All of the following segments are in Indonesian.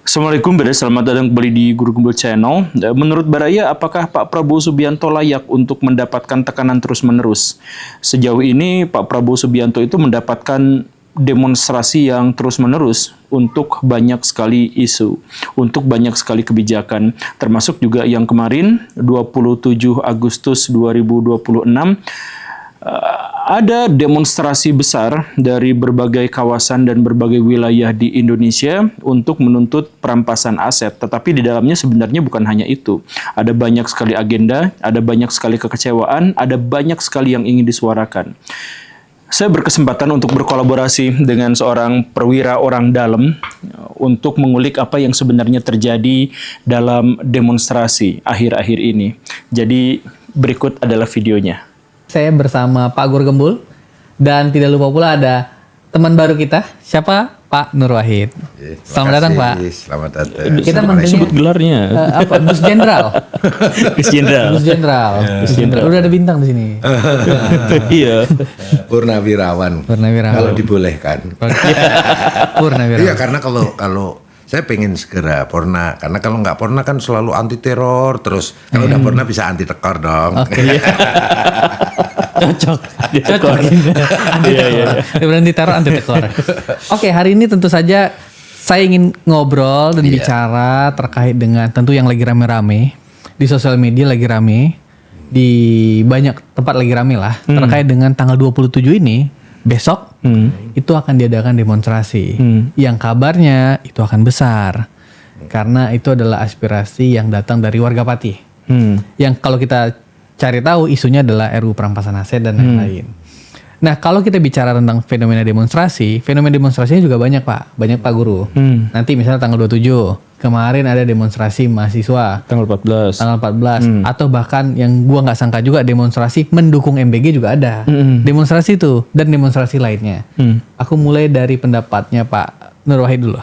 Assalamualaikum, selamat datang kembali di Guru Gembel Channel. Menurut Baraya, apakah Pak Prabowo Subianto layak untuk mendapatkan tekanan terus-menerus? Sejauh ini, Pak Prabowo Subianto itu mendapatkan demonstrasi yang terus-menerus untuk banyak sekali isu, untuk banyak sekali kebijakan, termasuk juga yang kemarin, 27 Agustus 2026, ada demonstrasi besar dari berbagai kawasan dan berbagai wilayah di Indonesia untuk menuntut perampasan aset. Tetapi di dalamnya sebenarnya bukan hanya itu. Ada banyak sekali agenda, ada banyak sekali kekecewaan, ada banyak sekali yang ingin disuarakan. Saya berkesempatan untuk berkolaborasi dengan seorang perwira orang dalam untuk mengulik apa yang sebenarnya terjadi dalam demonstrasi akhir-akhir ini. Jadi berikut adalah videonya. Saya bersama Pak Guru Gembul dan tidak lupa pula ada teman baru kita, siapa? Pak Nur Wahid. Selamat datang, Pak. Selamat datang. Kita manggilnya sebut gelarnya. apa? Gus Jenderal. Gus Jenderal. Gus Jenderal. Gus Jenderal. Udah ada bintang di sini. Iya. Purnawirawan. Purnawirawan. Kalau dibolehkan. Purnawirawan. Iya, karena kalau saya pengen segera purna, karena kalau nggak purna kan selalu anti teror terus. Kalau udah purna bisa anti tekor dong. Oke. Cocok. Iya. Berhenti teror, anti tekor. Oke, hari ini tentu saja saya ingin ngobrol dan bicara terkait dengan tentu yang lagi rame-rame di sosial media, lagi rame di banyak tempat, lagi rame lah terkait dengan tanggal 27 ini. Besok itu akan diadakan demonstrasi yang kabarnya itu akan besar karena itu adalah aspirasi yang datang dari warga Pati. Yang kalau kita cari tahu isunya adalah RUU perampasan aset dan lain-lain. Nah, kalau kita bicara tentang fenomena demonstrasinya juga banyak, Pak. Banyak, Pak Guru. Nanti misalnya tanggal 27 kemarin ada demonstrasi mahasiswa. Tanggal 14. Atau bahkan yang gua nggak sangka juga demonstrasi mendukung MBG juga ada. Demonstrasi itu dan demonstrasi lainnya. Aku mulai dari pendapatnya Pak Nur Wahid dulu.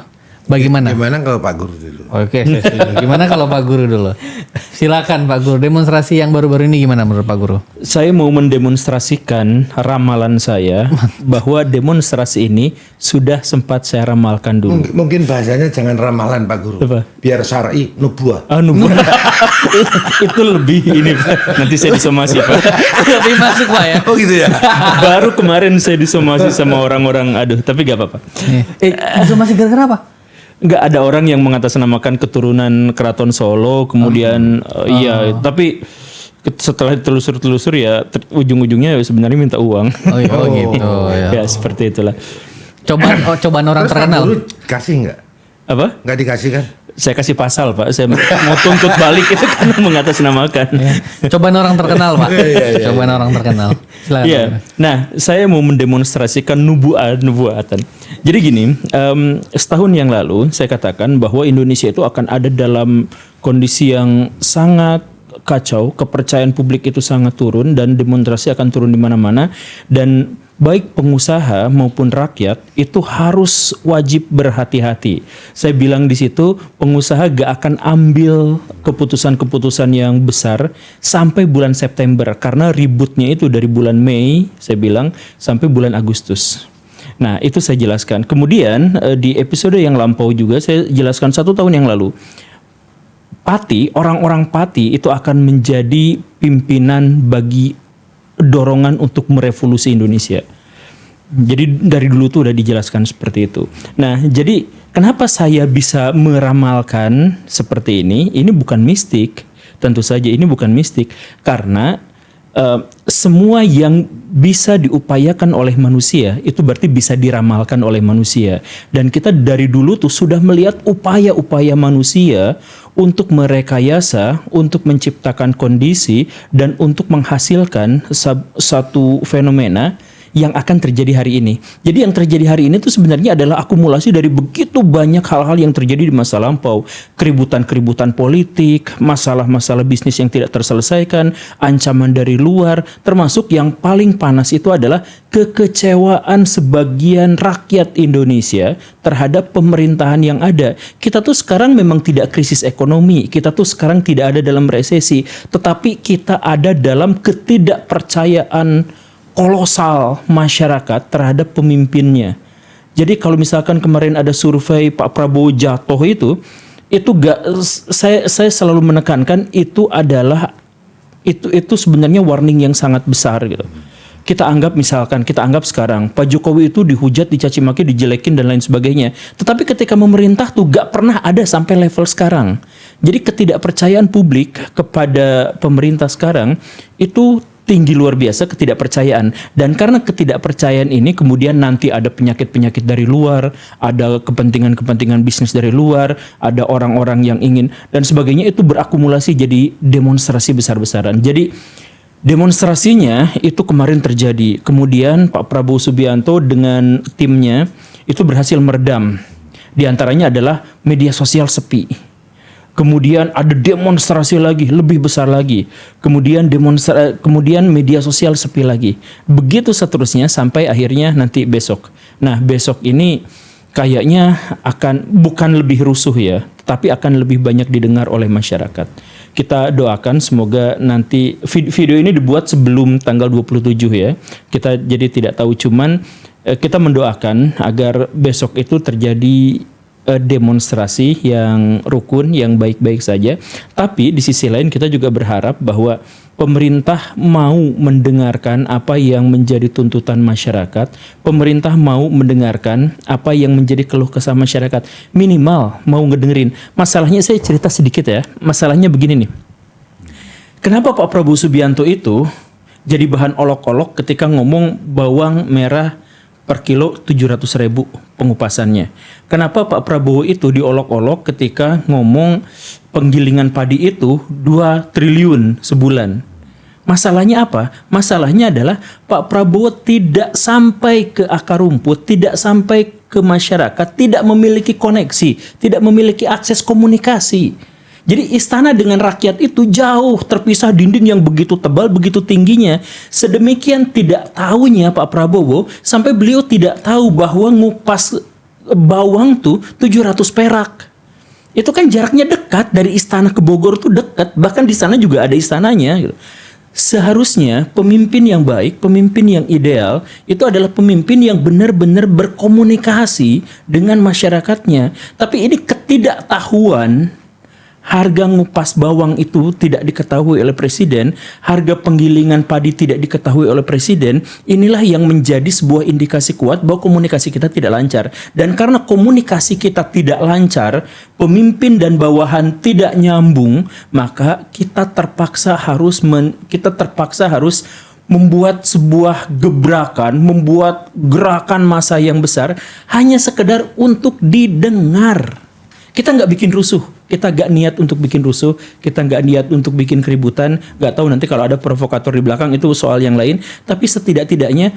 Bagaimana? Gimana kalau Pak Guru dulu? Oke, saya setuju. Gimana kalau Pak Guru dulu? Silakan Pak Guru. Demonstrasi yang baru-baru ini gimana menurut Pak Guru? Saya mau mendemonstrasikan ramalan saya bahwa demonstrasi ini sudah sempat saya ramalkan dulu. Mungkin bahasanya jangan ramalan Pak Guru. Apa? Biar syar'i nubuah. Nubuah. Itu lebih ini Pak. Nanti saya disomasi Pak. Lebih masuk Pak ya? Oh gitu ya? Baru kemarin saya disomasi sama orang-orang, tapi gak apa-apa. Masih gara-gara apa? Nggak ada orang yang mengatasnamakan keturunan Keraton Solo, kemudian tapi setelah telusur-telusur ya ujung-ujungnya sebenarnya minta uang. Oh gitu ya. Ya seperti itulah. Cobaan orang Terus terkenal. Pak Guru kasih nggak? Apa? Nggak dikasih kan? Saya kasih pasal Pak, saya mau tuntut balik itu karena mengatasnamakan. Cobaan orang terkenal Pak. Cobaan orang terkenal. Silakan. Iya. Nah, saya mau mendemonstrasikan nubuatan. Jadi gini, setahun yang lalu saya katakan bahwa Indonesia itu akan ada dalam kondisi yang sangat kacau, kepercayaan publik itu sangat turun dan demonstrasi akan turun di mana-mana dan baik pengusaha maupun rakyat itu harus wajib berhati-hati. Saya bilang di situ pengusaha gak akan ambil keputusan-keputusan yang besar sampai bulan September karena ributnya itu dari bulan Mei saya bilang sampai bulan Agustus. Nah itu saya jelaskan. Kemudian di episode yang lampau juga saya jelaskan 1 tahun yang lalu. Pati, orang-orang Pati itu akan menjadi pimpinan bagi dorongan untuk merevolusi Indonesia. Jadi dari dulu tuh udah dijelaskan seperti itu. Nah, jadi kenapa saya bisa meramalkan seperti ini? Ini bukan mistik. Tentu saja ini bukan mistik karena semua yang bisa diupayakan oleh manusia itu berarti bisa diramalkan oleh manusia. Dan kita dari dulu tuh sudah melihat upaya-upaya manusia untuk merekayasa, untuk menciptakan kondisi dan untuk menghasilkan satu fenomena yang akan terjadi hari ini. Jadi yang terjadi hari ini itu sebenarnya adalah akumulasi dari begitu banyak hal-hal yang terjadi di masa lampau. Keributan-keributan politik, masalah-masalah bisnis yang tidak terselesaikan, ancaman dari luar, termasuk yang paling panas itu adalah kekecewaan sebagian rakyat Indonesia terhadap pemerintahan yang ada. Kita tuh sekarang memang tidak krisis ekonomi, kita tuh sekarang tidak ada dalam resesi, tetapi kita ada dalam ketidakpercayaan kolosal masyarakat terhadap pemimpinnya. Jadi kalau misalkan kemarin ada survei Pak Prabowo jatuh itu gak, saya selalu menekankan itu adalah itu sebenarnya warning yang sangat besar gitu. Kita anggap sekarang Pak Jokowi itu dihujat, dicaci maki, dijelekin dan lain sebagainya. Tetapi ketika memerintah tuh gak pernah ada sampai level sekarang. Jadi ketidakpercayaan publik kepada pemerintah sekarang itu tinggi luar biasa, ketidakpercayaan. Dan karena ketidakpercayaan ini kemudian nanti ada penyakit-penyakit dari luar, ada kepentingan-kepentingan bisnis dari luar, ada orang-orang yang ingin dan sebagainya, itu berakumulasi jadi demonstrasi besar-besaran. Jadi demonstrasinya itu kemarin terjadi. Kemudian Pak Prabowo Subianto dengan timnya itu berhasil meredam. Di antaranya adalah media sosial sepi. Kemudian ada demonstrasi lagi, lebih besar lagi. Kemudian media sosial sepi lagi. Begitu seterusnya sampai akhirnya nanti besok. Nah, besok ini kayaknya akan bukan lebih rusuh ya, tetapi akan lebih banyak didengar oleh masyarakat. Kita doakan semoga nanti video ini dibuat sebelum tanggal 27 ya. Kita jadi tidak tahu, cuman kita mendoakan agar besok itu terjadi demonstrasi yang rukun, yang baik-baik saja. Tapi di sisi lain kita juga berharap bahwa pemerintah mau mendengarkan apa yang menjadi tuntutan masyarakat. Pemerintah mau mendengarkan apa yang menjadi keluh kesah masyarakat. Minimal mau ngedengerin. Masalahnya saya cerita sedikit ya. Masalahnya begini nih. Kenapa Pak Prabowo Subianto itu jadi bahan olok-olok ketika ngomong bawang merah per kilo 700.000 pengupasannya. Kenapa Pak Prabowo itu diolok-olok ketika ngomong penggilingan padi itu 2 triliun sebulan? Masalahnya apa? Masalahnya adalah Pak Prabowo tidak sampai ke akar rumput, tidak sampai ke masyarakat, tidak memiliki koneksi, tidak memiliki akses komunikasi. Jadi istana dengan rakyat itu jauh terpisah, dinding yang begitu tebal, begitu tingginya. Sedemikian tidak tahunya Pak Prabowo sampai beliau tidak tahu bahwa ngupas bawang tuh 700 perak. Itu kan jaraknya dekat, dari istana ke Bogor tuh dekat, bahkan di sana juga ada istananya gitu. Seharusnya pemimpin yang baik, pemimpin yang ideal itu adalah pemimpin yang benar-benar berkomunikasi dengan masyarakatnya. Tapi ini ketidaktahuan. Harga ngupas bawang itu tidak diketahui oleh presiden, harga penggilingan padi tidak diketahui oleh presiden. Inilah yang menjadi sebuah indikasi kuat bahwa komunikasi kita tidak lancar. Dan karena komunikasi kita tidak lancar, pemimpin dan bawahan tidak nyambung, maka kita terpaksa harus membuat sebuah gebrakan, membuat gerakan massa yang besar hanya sekedar untuk didengar. Kita nggak bikin rusuh, kita nggak niat untuk bikin rusuh, kita nggak niat untuk bikin keributan. Nggak tahu nanti kalau ada provokator di belakang itu soal yang lain. Tapi setidak-tidaknya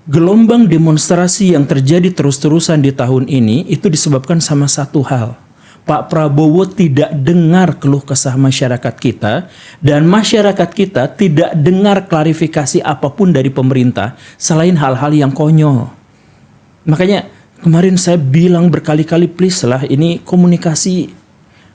gelombang demonstrasi yang terjadi terus-terusan di tahun ini itu disebabkan sama satu hal. Pak Prabowo tidak dengar keluh kesah masyarakat kita, dan masyarakat kita tidak dengar klarifikasi apapun dari pemerintah selain hal-hal yang konyol. Makanya kemarin saya bilang berkali-kali, please lah, ini komunikasi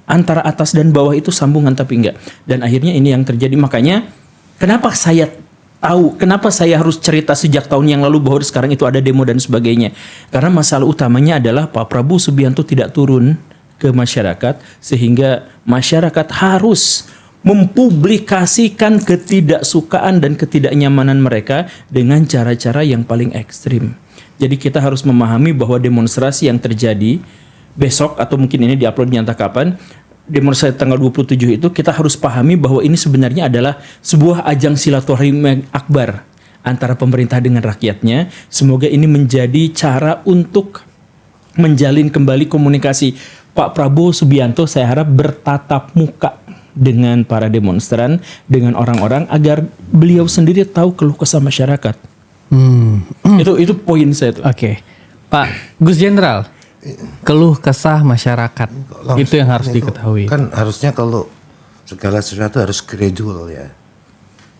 antara atas dan bawah itu sambungan, tapi enggak. Dan akhirnya ini yang terjadi. Makanya kenapa saya tahu, kenapa saya harus cerita sejak tahun yang lalu bahwa sekarang itu ada demo dan sebagainya. Karena masalah utamanya adalah Pak Prabowo Subianto tidak turun ke masyarakat, sehingga masyarakat harus mempublikasikan ketidaksukaan dan ketidaknyamanan mereka dengan cara-cara yang paling ekstrim. Jadi kita harus memahami bahwa demonstrasi yang terjadi besok, atau mungkin ini diuploadnya entah kapan, demonstrasi tanggal 27 itu, kita harus pahami bahwa ini sebenarnya adalah sebuah ajang silaturahim akbar antara pemerintah dengan rakyatnya. Semoga ini menjadi cara untuk menjalin kembali komunikasi. Pak Prabowo Subianto saya harap bertatap muka dengan para demonstran, dengan orang-orang, agar beliau sendiri tahu keluh kesah masyarakat. Itu poin saya tuh. Oke. Pak Gus Jenderal, keluh kesah masyarakat itu yang harus diketahui. Kan harusnya kalau segala sesuatu harus gradual ya.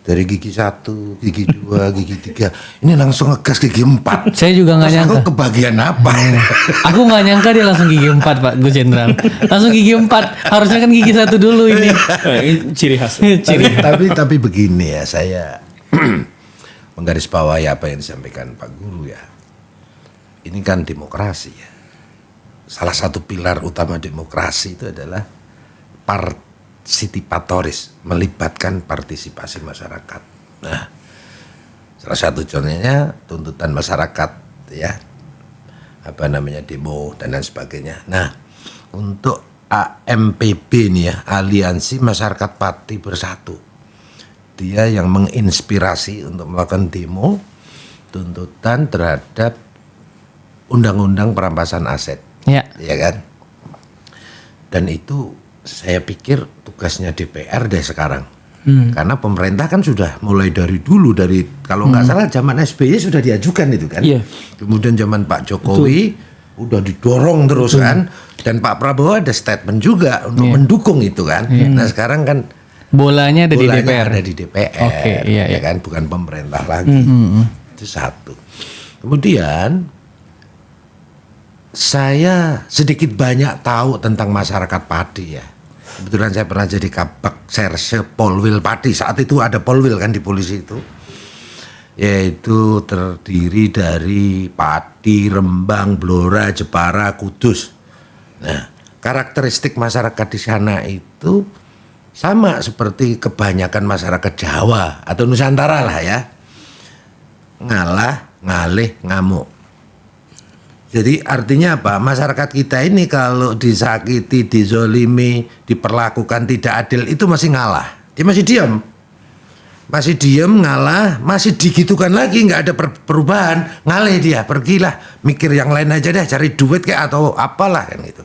Dari gigi 1, gigi 2, gigi 3. Ini langsung ngegas gigi 4. Saya juga nggak nyangka. Aku kebagian apa? Aku nggak nyangka dia langsung gigi 4, Pak Gus Jenderal. Langsung gigi 4. Harusnya kan gigi 1 dulu ini. Ini ciri khas. tapi begini ya, saya menggarisbawahi apa yang disampaikan Pak Guru ya. ini kan demokrasi ya. Salah satu pilar utama demokrasi itu adalah partisipatoris, melibatkan partisipasi masyarakat. Nah, salah satu contohnya tuntutan masyarakat ya, demo dan lain sebagainya. Nah, untuk AMPB nih ya, Aliansi Masyarakat Pati Bersatu, dia yang menginspirasi untuk melakukan demo tuntutan terhadap undang-undang perampasan aset, ya kan? Dan itu saya pikir tugasnya DPR deh sekarang. Karena pemerintah kan sudah mulai dari dulu, dari kalau nggak salah zaman SBY sudah diajukan itu kan. Kemudian zaman Pak Jokowi udah didorong terus kan. Dan Pak Prabowo ada statement juga untuk mendukung itu kan. Nah sekarang kan bolanya ada di DPR. Ada di DPR, ya kan, bukan pemerintah lagi. Itu satu. Kemudian saya sedikit banyak tahu tentang masyarakat padi ya. Kebetulan saya pernah jadi kabak serse Polwil Padi. Saat itu ada Polwil kan di polisi itu. Yaitu terdiri dari Padi, Rembang, Blora, Jepara, Kudus. Nah, karakteristik masyarakat di sana itu sama seperti kebanyakan masyarakat Jawa atau Nusantara lah ya. Ngalah, ngalih, ngamuk. Jadi artinya apa? Masyarakat kita ini kalau disakiti, dizolimi, diperlakukan tidak adil itu masih ngalah. Dia masih diam. Masih diam, ngalah, masih digitukan lagi, nggak ada perubahan. Ngalih dia, pergilah, mikir yang lain aja deh, cari duit kayak atau apalah kan gitu.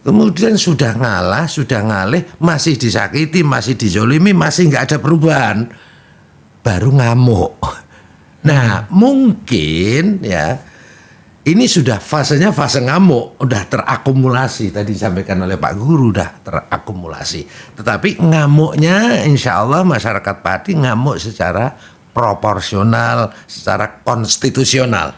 Kemudian sudah ngalah, sudah ngalih, masih disakiti, masih dizolimi, masih nggak ada perubahan. Baru ngamuk. Nah mungkin ya, ini sudah fasenya fase ngamuk, udah terakumulasi, tadi disampaikan oleh Pak Guru, udah terakumulasi. Tetapi ngamuknya insya Allah masyarakat Padi ngamuk secara proporsional, secara konstitusional.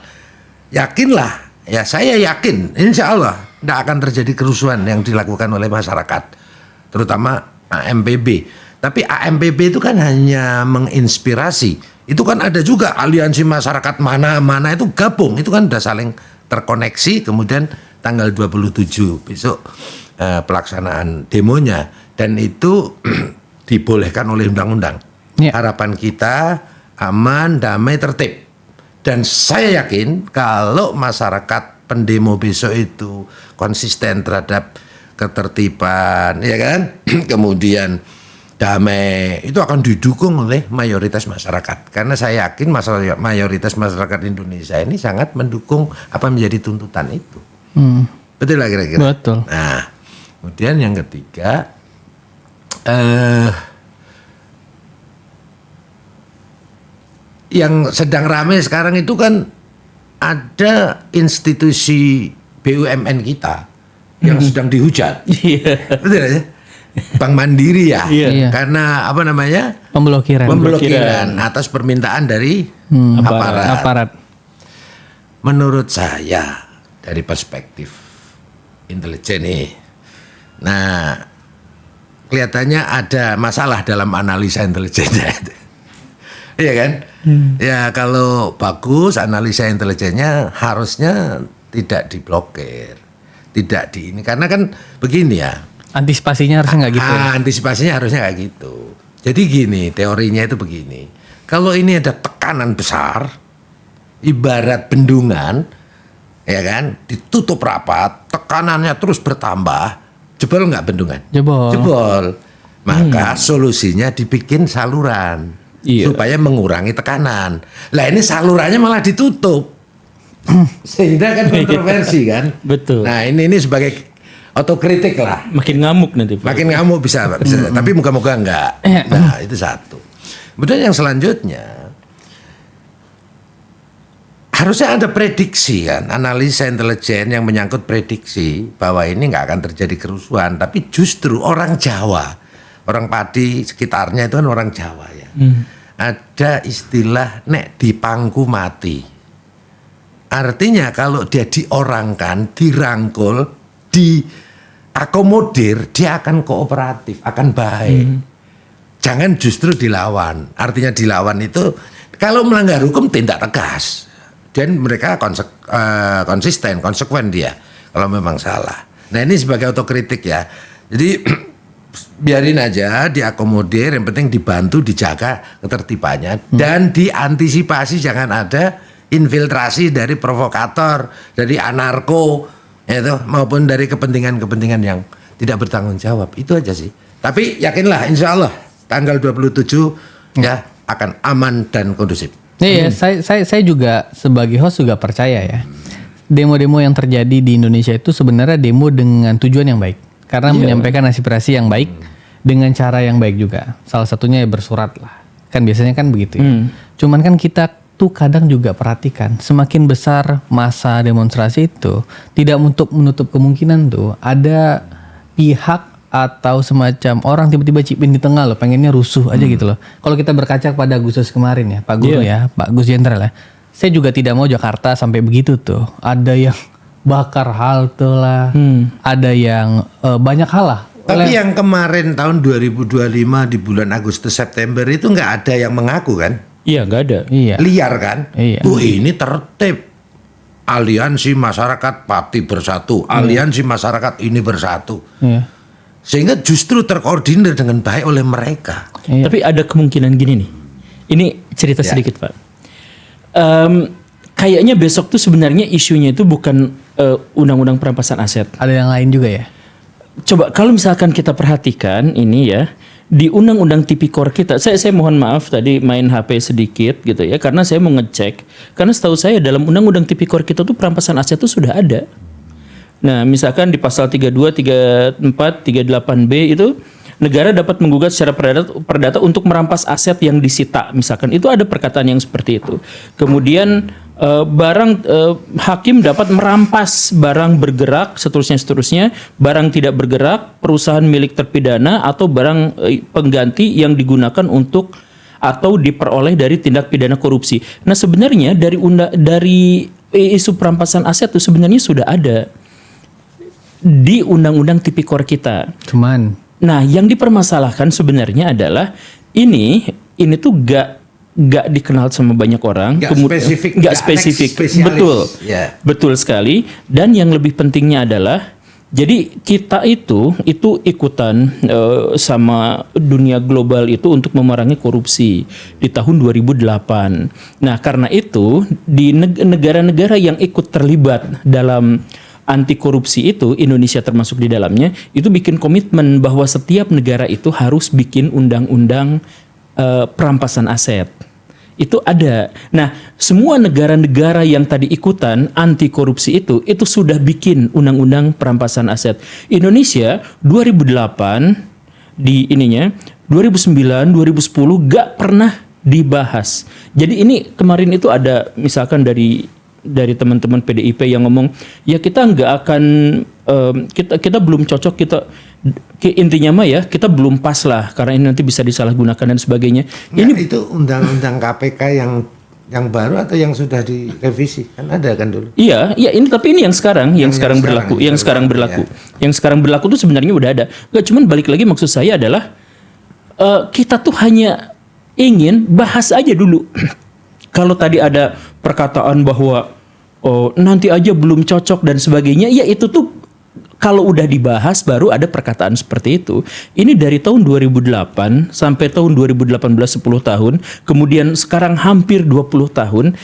Yakinlah, ya saya yakin insya Allah tidak akan terjadi kerusuhan yang dilakukan oleh masyarakat, terutama AMPB. Tapi AMPB itu kan hanya menginspirasi. Itu kan ada juga aliansi masyarakat mana-mana itu gabung. Itu kan udah saling terkoneksi. Kemudian tanggal 27 besok pelaksanaan demonya. Dan itu dibolehkan oleh undang-undang. Harapan kita aman, damai, tertib. Dan saya yakin kalau masyarakat pendemo besok itu konsisten terhadap ketertiban, ya kan? Kemudian damai, itu akan didukung oleh mayoritas masyarakat. Karena saya yakin mayoritas masyarakat Indonesia ini sangat mendukung apa menjadi tuntutan itu. Betul lah kira-kira? Betul. Nah, kemudian yang ketiga, yang sedang ramai sekarang itu kan ada institusi BUMN kita yang sedang dihujat. Betul ya? Bank Mandiri ya, karena apa namanya pemblokiran atas permintaan dari aparat. Menurut saya dari perspektif intelijen nih, nah kelihatannya ada masalah dalam analisa intelijennya, iya kan? Ya kalau bagus analisa intelijennya harusnya tidak diblokir, tidak di ini, karena kan begini ya. Antisipasinya harusnya nggak gitu. Antisipasinya harusnya kayak gitu. Jadi gini, teorinya itu begini. Kalau ini ada tekanan besar, ibarat bendungan, ya kan, ditutup rapat, tekanannya terus bertambah, jebol nggak bendungan? Jebol. Maka solusinya dibikin saluran supaya mengurangi tekanan. Lah ini salurannya malah ditutup, sehingga kan kontroversi kan. Betul. Nah ini sebagai otokritik lah. Makin ngamuk nanti. Makin ngamuk bisa. Tapi moga-moga enggak. Nah itu satu. Kemudian yang selanjutnya, harusnya ada prediksi kan, analisa intelijen yang menyangkut prediksi bahwa ini enggak akan terjadi kerusuhan. Tapi justru orang Jawa, orang Padi sekitarnya itu kan orang Jawa ya. Ada istilah nek dipangku mati. Artinya kalau dia diorangkan, dirangkul, diakomodir, dia akan kooperatif, akan baik. Jangan justru dilawan. Artinya dilawan itu kalau melanggar hukum tindak tegas. dan mereka konsisten, konsekuen dia kalau memang salah. Nah ini sebagai otokritik ya. Jadi biarin aja, diakomodir, yang penting dibantu, dijaga ketertibannya dan diantisipasi jangan ada infiltrasi dari provokator, dari anarko, itu maupun dari kepentingan-kepentingan yang tidak bertanggung jawab. Itu aja sih. Tapi yakinlah, insya Allah tanggal 27 ya akan aman dan kondusif. Iya, saya juga sebagai host juga percaya ya. Demo-demo yang terjadi di Indonesia itu sebenarnya demo dengan tujuan yang baik. Karena menyampaikan aspirasi yang baik dengan cara yang baik juga. Salah satunya ya bersurat lah. Kan biasanya kan begitu ya. Cuman kan kita tuh kadang juga perhatikan semakin besar masa demonstrasi itu tidak untuk menutup kemungkinan tuh ada pihak atau semacam orang tiba-tiba cipin di tengah loh, pengennya rusuh aja gitu loh. Kalau kita berkaca pada Agustus kemarin ya, Pak Guru ya, Pak Gus Jenderal ya. Saya juga tidak mau Jakarta sampai begitu tuh. Ada yang bakar halte lah, ada yang banyak hal lah. Tapi yang kemarin tahun 2025 di bulan Agustus September itu nggak ada yang mengaku kan? Iya, nggak ada. Iya. Liar kan? Iya. Ini tertib. Aliansi Masyarakat Pati Bersatu, Aliansi Masyarakat ini bersatu. Iya. Sehingga justru terkoordinir dengan baik oleh mereka. Iya. Tapi ada kemungkinan gini nih. Ini cerita sedikit Pak. Kayaknya besok tuh sebenarnya isunya itu bukan undang-undang perampasan aset. Ada yang lain juga ya? Coba kalau misalkan kita perhatikan ini ya, di undang-undang tipikor kita, saya mohon maaf tadi main HP sedikit gitu ya, karena saya mau ngecek. Karena setahu saya dalam undang-undang tipikor kita tuh perampasan aset itu sudah ada. Nah, misalkan di pasal 32, 34, 38B itu negara dapat menggugat secara perdata untuk merampas aset yang disita. Misalkan itu ada perkataan yang seperti itu. Kemudian hakim dapat merampas barang bergerak seterusnya, barang tidak bergerak, perusahaan milik terpidana atau barang pengganti yang digunakan untuk atau diperoleh dari tindak pidana korupsi. Nah, sebenarnya dari isu perampasan aset itu sebenarnya sudah ada di undang-undang tipikor kita. Nah, yang dipermasalahkan sebenarnya adalah ini tuh gak dikenal sama banyak orang, Gak spesifik, betul sekali. Dan yang lebih pentingnya adalah, jadi kita itu ikutan sama dunia global itu untuk memerangi korupsi di tahun 2008. Nah, karena itu di negara-negara yang ikut terlibat dalam anti korupsi itu, Indonesia termasuk di dalamnya, itu bikin komitmen bahwa setiap negara itu harus bikin undang-undang perampasan aset. Itu ada. Nah, semua negara-negara yang tadi ikutan anti korupsi itu sudah bikin undang-undang perampasan aset. Indonesia 2008 di ininya, 2009, 2010 gak pernah dibahas. Jadi ini kemarin itu ada misalkan dari teman-teman PDIP yang ngomong, ya kita nggak akan kita belum cocok, intinya mah ya kita belum pas lah karena ini nanti bisa disalahgunakan dan sebagainya. Ini itu undang-undang KPK yang baru atau yang sudah direvisi? Kan ada kan dulu. Iya, tapi ini yang sekarang berlaku. Yang sekarang berlaku tuh sebenarnya udah ada. Gak cuman balik lagi maksud saya adalah kita tuh hanya ingin bahas aja dulu. Kalau tadi ada perkataan bahwa nanti aja belum cocok dan sebagainya, ya itu tuh kalau udah dibahas baru ada perkataan seperti itu. Ini dari tahun 2008 sampai tahun 2018 10 tahun, kemudian sekarang hampir 20 tahun,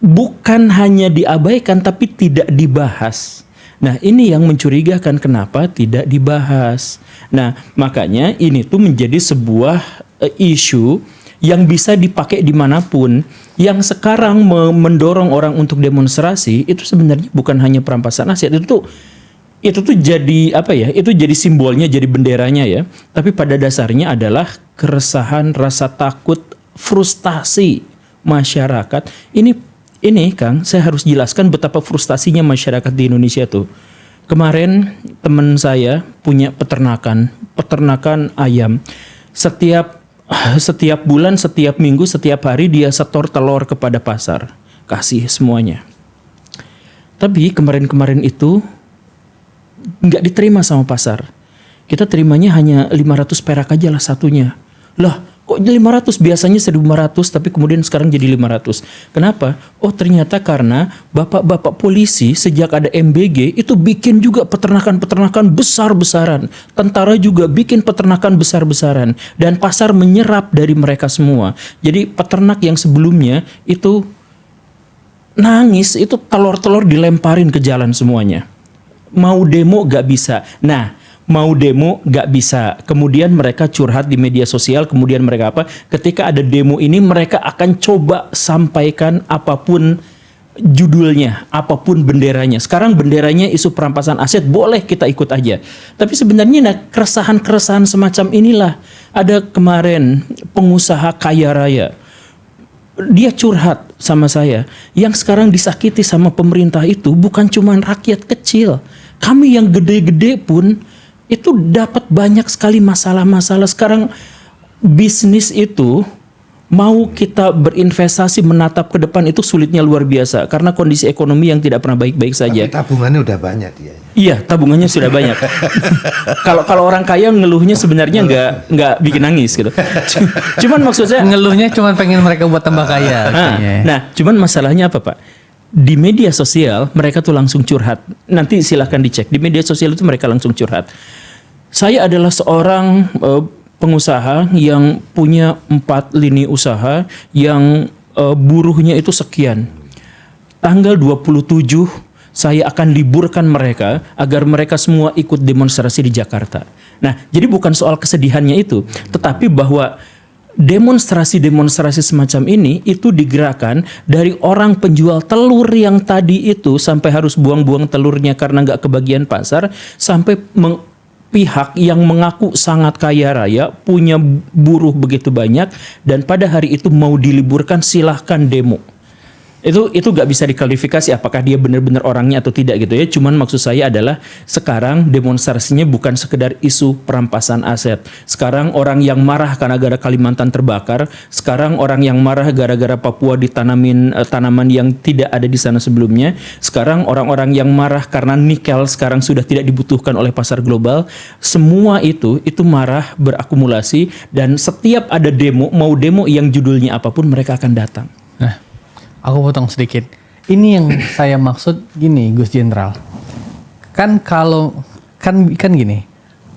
bukan hanya diabaikan tapi tidak dibahas. Nah, ini yang mencurigakan kenapa tidak dibahas. Nah, makanya ini tuh menjadi sebuah isu yang bisa dipakai dimanapun. Yang sekarang mendorong orang untuk demonstrasi itu sebenarnya bukan hanya perampasan aset, itu tuh jadi apa ya? Itu jadi simbolnya, jadi benderanya ya. Tapi pada dasarnya adalah keresahan, rasa takut, frustasi masyarakat. Ini Kang, saya harus jelaskan betapa frustasinya masyarakat di Indonesia tuh. Kemarin teman saya punya peternakan ayam. Setiap bulan, setiap minggu, setiap hari dia setor telur kepada pasar. Kasih semuanya. Tapi kemarin-kemarin itu nggak diterima sama pasar. Kita terimanya hanya 500 perak aja lah satunya. Lah, Kok 500? Biasanya 1.500 tapi kemudian sekarang jadi 500. Kenapa? Oh ternyata karena bapak-bapak polisi sejak ada MBG itu bikin juga peternakan-peternakan besar-besaran. Tentara juga bikin peternakan besar-besaran. Dan pasar menyerap dari mereka semua. Jadi peternak yang sebelumnya itu nangis, itu telur-telur dilemparin ke jalan semuanya. Mau demo gak bisa. Nah, mau demo gak bisa. Kemudian mereka curhat di media sosial. Kemudian mereka apa? Ketika ada demo ini mereka akan coba sampaikan apapun judulnya, apapun benderanya. Sekarang benderanya isu perampasan aset, boleh kita ikut aja. Tapi sebenarnya keresahan-keresahan semacam inilah. Ada kemarin pengusaha kaya raya. Dia curhat sama saya. Yang sekarang disakiti sama pemerintah itu bukan cuma rakyat kecil. Kami yang gede-gede pun itu dapat banyak sekali masalah-masalah. Sekarang bisnis itu mau kita berinvestasi menatap ke depan itu sulitnya luar biasa karena kondisi ekonomi yang tidak pernah baik-baik saja. Tapi tabungannya udah banyak dia. Iya, tabungannya sudah banyak. Kalau orang kaya ngeluhnya sebenarnya nggak bikin nangis gitu. Cuman maksud saya Ngeluhnya cuma pengen mereka buat tambah kaya. Nah, cuman masalahnya apa, Pak? Di media sosial mereka tuh langsung curhat. Nanti silahkan dicek. Di media sosial itu mereka langsung curhat. Saya adalah seorang pengusaha yang punya 4 lini usaha yang buruhnya itu sekian. Tanggal 27 saya akan liburkan mereka agar mereka semua ikut demonstrasi di Jakarta. Nah, jadi bukan soal kesedihannya itu, tetapi bahwa demonstrasi-demonstrasi semacam ini itu digerakkan dari orang penjual telur yang tadi itu sampai harus buang-buang telurnya karena nggak kebagian pasar, sampai pihak yang mengaku sangat kaya raya, punya buruh begitu banyak, dan pada hari itu mau diliburkan, silahkan demo. Itu nggak bisa diklarifikasi apakah dia benar-benar orangnya atau tidak gitu ya. Cuman maksud saya adalah sekarang demonstrasinya bukan sekedar isu perampasan aset. Sekarang orang yang marah karena gara Kalimantan terbakar. Sekarang orang yang marah gara-gara Papua ditanamin tanaman yang tidak ada di sana sebelumnya. Sekarang orang-orang yang marah karena nikel sekarang sudah tidak dibutuhkan oleh pasar global. Semua itu marah berakumulasi, dan setiap ada demo, mau demo yang judulnya apapun, mereka akan datang. Nah, aku potong sedikit. Ini yang saya maksud gini, Gus Jenderal. Kan gini.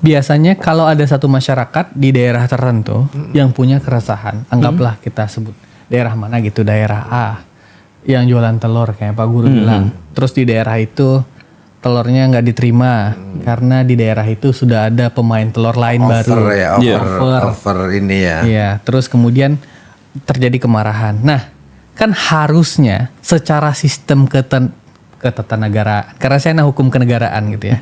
Biasanya kalau ada satu masyarakat di daerah tertentu yang punya keresahan, anggaplah kita sebut daerah mana gitu, daerah A yang jualan telur kayak Pak Guru bilang. Terus di daerah itu telurnya nggak diterima karena di daerah itu sudah ada pemain telur lain baru. Over ini ya. Iya, terus kemudian terjadi kemarahan. Nah, kan harusnya secara sistem ketatanegaraan, karena saya hukum kenegaraan gitu ya,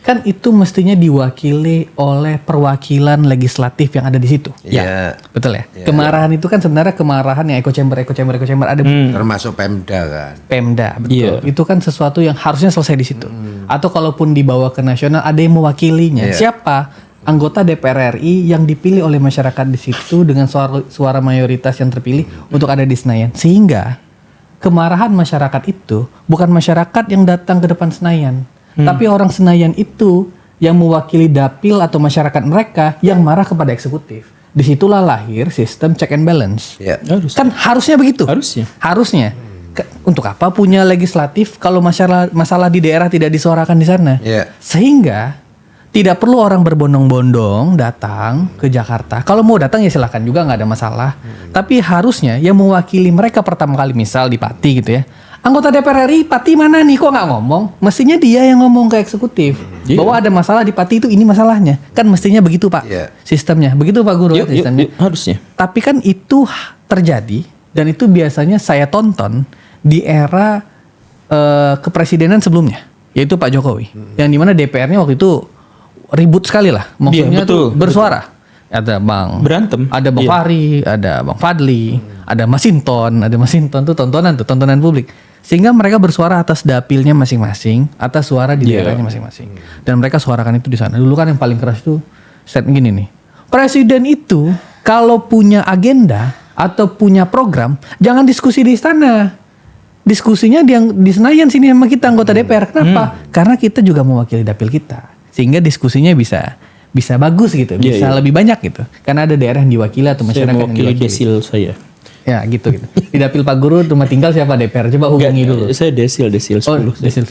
kan itu mestinya diwakili oleh perwakilan legislatif yang ada di situ. Iya. Betul ya? Kemarahan itu kan sebenarnya kemarahan yang echo chamber ada Termasuk Pemda kan. Pemda, betul. Itu kan sesuatu yang harusnya selesai di situ. Atau kalaupun dibawa ke nasional ada yang mewakilinya. Siapa? Anggota DPR RI yang dipilih oleh masyarakat di situ dengan suara mayoritas yang terpilih untuk ada di Senayan. Sehingga kemarahan masyarakat itu bukan masyarakat yang datang ke depan Senayan, tapi orang Senayan itu yang mewakili dapil atau masyarakat mereka yang marah kepada eksekutif. Disitulah lahir sistem check and balance. Kan harusnya begitu. Harusnya. Untuk apa punya legislatif kalau masalah di daerah tidak disuarakan di sana? Sehingga tidak perlu orang berbondong-bondong datang ke Jakarta. Kalau mau datang ya silahkan juga, nggak ada masalah. Tapi harusnya yang mewakili mereka pertama kali, misal di Pati gitu ya. Anggota DPR RI, Pati mana nih, kok nggak ngomong? Mestinya dia yang ngomong ke eksekutif. Bahwa ada masalah di Pati itu, ini masalahnya. Kan mestinya begitu Pak sistemnya. Begitu Pak Guru sistemnya. Harusnya. Tapi kan itu terjadi, dan itu biasanya saya tonton di era kepresidenan sebelumnya. Yaitu Pak Jokowi. Yang dimana DPR-nya waktu itu ribut sekali lah, maksudnya tuh bersuara. Ada berantem, ada Bang Fahri, ada Bang Fadli, ada Masinton tuh tontonan publik. Sehingga mereka bersuara atas dapilnya masing-masing, atas suara di daerahnya masing-masing. Dan mereka suarakan itu di sana. Dulu kan yang paling keras itu statement gini nih. Presiden itu kalau punya agenda atau punya program, jangan diskusi di istana. Diskusinya di Senayan sini sama kita anggota DPR. Kenapa? Karena kita juga mewakili dapil kita. Sehingga diskusinya bisa bisa bagus gitu, bisa lebih banyak gitu. Karena ada daerah yang diwakili atau Saya masyarakat yang mewakili diwakili. desil saya. Ya gitu. Di dapil Pak Guru rumah tinggal siapa DPR? Coba hubungi dulu. Saya desil 10. Oh, desil.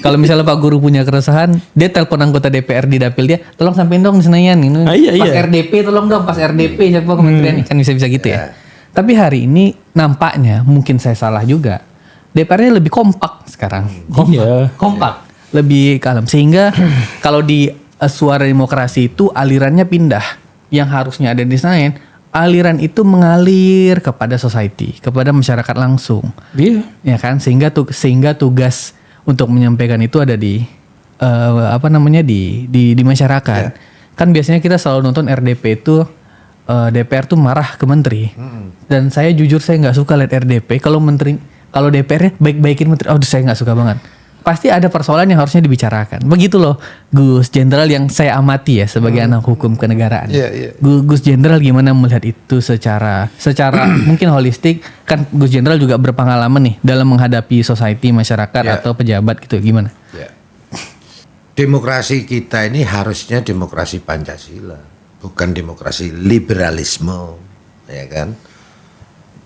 Kalau misalnya Pak Guru punya keresahan, dia telepon anggota DPR di dapil dia, tolong sampein dong di Senayan ini. Iya, Pas iya. RDP tolong dong, pas RDP siapa kementerian kan bisa-bisa gitu ya. Tapi hari ini nampaknya mungkin saya salah juga. DPR-nya lebih kompak sekarang. Iya. Kompak, lebih kalem sehingga kalau di suara demokrasi itu alirannya pindah. Yang harusnya ada di Senayan, aliran itu mengalir kepada society, kepada masyarakat langsung. Iya. Ya kan, sehingga tugas untuk menyampaikan itu ada di di masyarakat. Kan biasanya kita selalu nonton RDP itu DPR tuh marah ke menteri. Dan saya jujur saya nggak suka lihat RDP kalau DPR-nya baik-baikin menteri. Oh, saya nggak suka banget. Pasti ada persoalan yang harusnya dibicarakan. Begitu loh, Gus Jenderal yang saya amati ya sebagai anak hukum kenegaraan. Gus Jenderal gimana melihat itu secara mungkin holistik? Kan Gus Jenderal juga berpengalaman nih dalam menghadapi society, masyarakat atau pejabat gitu. Gimana? Ya. Demokrasi kita ini harusnya demokrasi Pancasila, bukan demokrasi liberalisme, ya kan?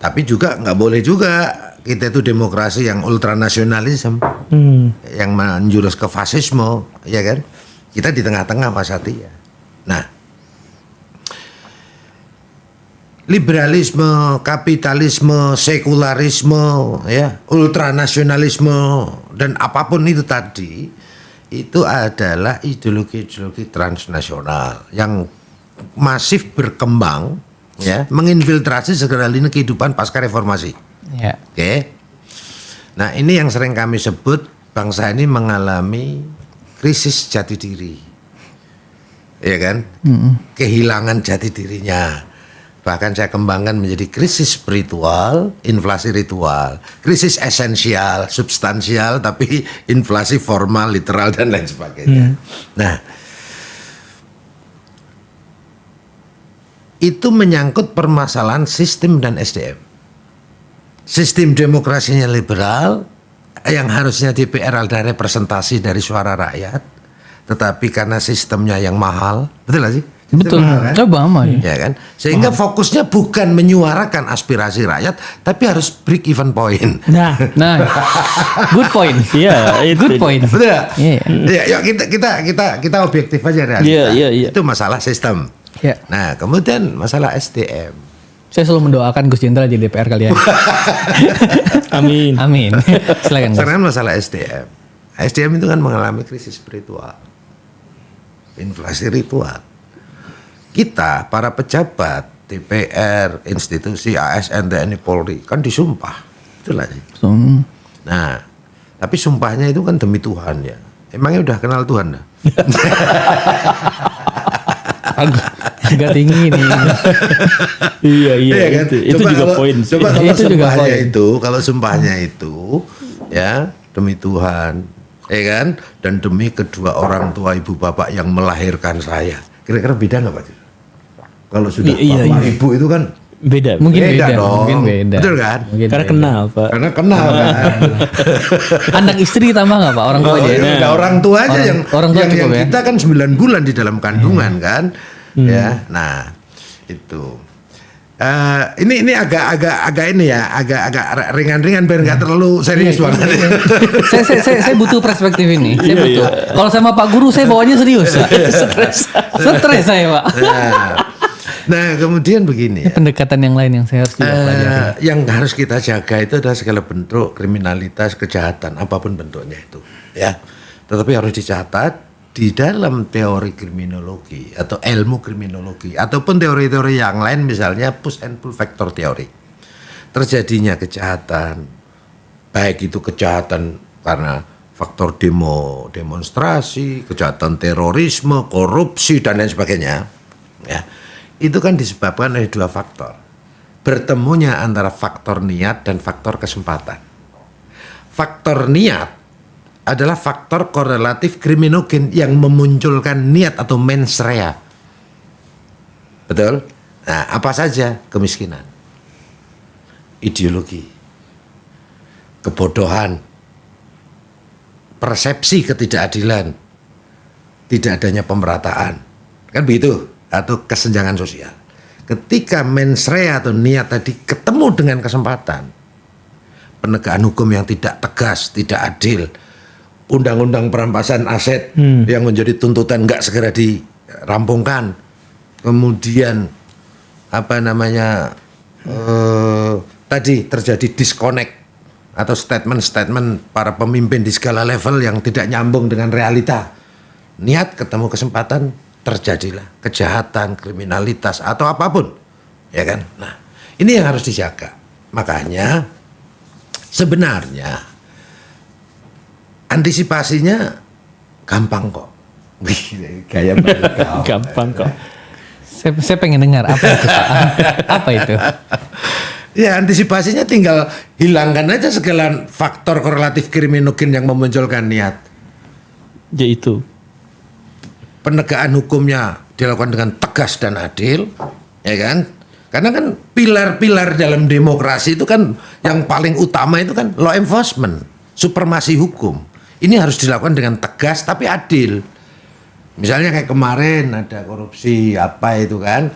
Tapi juga nggak boleh juga kita itu demokrasi yang ultranasionalisme, yang menjurus ke fasisme, ya kan? Kita di tengah-tengah Pak Satya. Nah, liberalisme, kapitalisme, sekularisme, ya, ultranasionalisme dan apapun itu tadi, itu adalah ideologi-ideologi transnasional yang masif berkembang, ya, menginfiltrasi segala lini kehidupan pasca reformasi. Ya. Oke. Nah, ini yang sering kami sebut bangsa ini mengalami krisis jati diri. Ya kan? Kehilangan jati dirinya. Bahkan saya kembangkan menjadi krisis spiritual, inflasi ritual, krisis esensial, substansial, tapi inflasi formal, literal dan lain sebagainya. Nah, itu menyangkut permasalahan sistem dan SDM. Sistem demokrasinya liberal, yang harusnya DPR adalah representasi dari suara rakyat, tetapi karena sistemnya yang mahal, betul gak sih? Betul. Mahal, kan? Coba aman. Ya kan? Sehingga fokusnya bukan menyuarakan aspirasi rakyat, tapi harus break even point. Nah, Good point. iya itu. Good point. Betul gak? Iya. Ya, yuk kita objektif aja realita. Iya. Itu masalah sistem. Ya. Nah, kemudian masalah SDM. Saya selalu mendoakan Gus Jenderal jadi DPR kalian. Amin. Amin. Silakan Gus. Sekarang masalah SDM. SDM itu kan mengalami krisis spiritual, inflasi ritual. Kita para pejabat DPR, institusi ASN, TNI, Polri kan disumpah, itulah sih. Nah, tapi sumpahnya itu kan demi Tuhan ya. Emangnya udah kenal Tuhan dah? Agak tinggi nih. Iya kan? itu Coba juga kalau- poin. sih. Coba kalau Itu juga sumpahnya poin. itu, kalau sumpahnya itu ya demi Tuhan, ya kan? Dan demi kedua orang tua ibu bapak yang melahirkan saya. Kira-kira beda nggak Pak? Kalau sudah Iya, bapak iya. ibu itu kan Beda. Mungkin beda beda. dong. Mungkin beda. Betul kan? Mungkin Karena beda. kenal Pak. Karena kenal kan. Anak istri tambah nggak Pak? Orang tua Oh, aja. iya, udah orang tua aja Orang- yang orang tua yang cukup ya? kita kan 9 bulan di dalam kandungan kan. Ya. Nah, itu. Ini agak ini ya, agak ringan-ringan biar nggak terlalu serius banget. saya butuh perspektif ini. Saya Iya, butuh. iya. Kalau sama Pak Guru saya bawanya serius. Stres saya Pak. Nah, kemudian begini ya. Pendekatan yang lain yang saya harus juga pelajari. Yang harus kita jaga itu adalah segala bentuk kriminalitas, kejahatan, apapun bentuknya itu, ya. Tetapi harus dicatat di dalam teori kriminologi atau ilmu kriminologi ataupun teori-teori yang lain, misalnya push and pull factor teori. Terjadinya kejahatan, baik itu kejahatan karena faktor demonstrasi, kejahatan terorisme, korupsi dan lain sebagainya, ya. Itu kan disebabkan oleh dua faktor. Bertemunya antara faktor niat dan faktor kesempatan. Faktor niat adalah faktor korelatif kriminogen yang memunculkan niat atau mens rea. Betul? Nah, apa saja? Kemiskinan, ideologi, kebodohan, persepsi ketidakadilan, tidak adanya pemerataan. Kan begitu, atau kesenjangan sosial. Ketika mens rea atau niat tadi ketemu dengan kesempatan, penegakan hukum yang tidak tegas, tidak adil, undang-undang perampasan aset yang menjadi tuntutan nggak segera dirampungkan, kemudian tadi terjadi disconnect atau statement-statement para pemimpin di segala level yang tidak nyambung dengan realita. Niat ketemu kesempatan, terjadilah kejahatan, kriminalitas atau apapun, ya kan? Nah, ini yang harus dijaga. Makanya sebenarnya antisipasinya gampang kok. Gaya Gampang kok. Saya pengen dengar apa itu Pak? Apa itu? Ya, antisipasinya tinggal hilangkan aja segala faktor korelatif kriminogen yang memunculkan niat. Yaitu Penegakan hukumnya dilakukan dengan tegas dan adil, ya kan? Karena kan pilar-pilar dalam demokrasi itu kan yang paling utama itu kan law enforcement, supremasi hukum. Ini harus dilakukan dengan tegas tapi adil. Misalnya kayak kemarin ada korupsi apa itu kan,